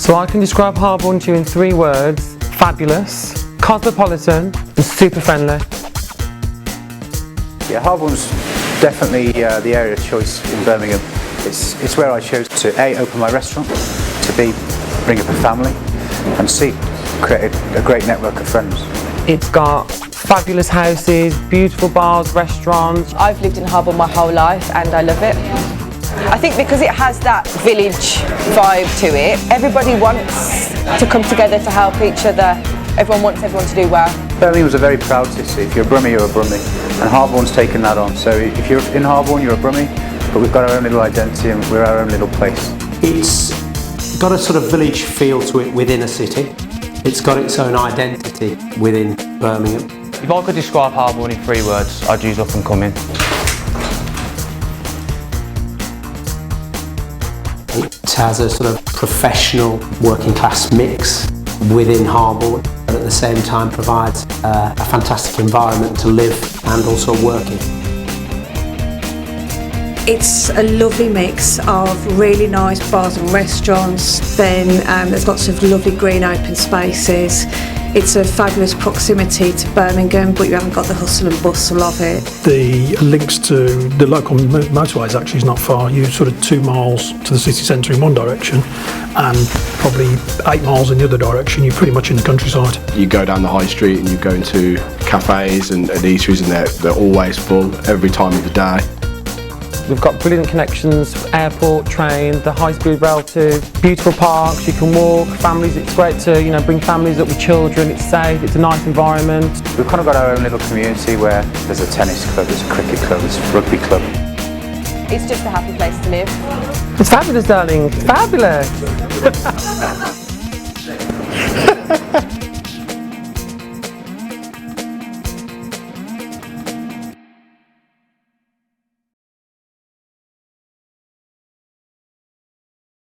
So I can describe Harborne to you in 3 words: fabulous, cosmopolitan and super friendly. Yeah, Harborne's definitely the area of choice in Birmingham. It's where I chose to A, open my restaurant, to B, bring up a family, and C, create a great network of friends. It's got fabulous houses, beautiful bars, restaurants. I've lived in Harborne my whole life and I love it. I think because it has that village vibe to it, everybody wants to come together to help each other. Everyone wants everyone to do well. Birmingham's a very proud city. If you're a Brummie, you're a Brummie. And Harborne's taken that on. So if you're in Harborne, you're a Brummie, but we've got our own little identity and we're our own little place. It's got a sort of village feel to it within a city. It's got its own identity within Birmingham. If I could describe Harborne in 3 words, I'd use up and coming. It has a sort of professional working class mix within Harborne, but at the same time provides a fantastic environment to live and also work in. It's a lovely mix of really nice bars and restaurants, then there's lots of lovely green open spaces. It's a fabulous proximity to Birmingham, but you haven't got the hustle and bustle of it. The links to the local motorways actually is not far. You're sort of 2 miles to the city centre in one direction and probably 8 miles in the other direction. You're pretty much in the countryside. You go down the high street and you go into cafes and eateries and they're always full every time of the day. We've got brilliant connections, airport, train, the high-speed rail too, beautiful parks, you can walk, families, it's great to bring families up with children, it's safe, it's a nice environment. We've kind of got our own little community where there's a tennis club, there's a cricket club, there's a rugby club. It's just a happy place to live. It's fabulous, darling, it's fabulous!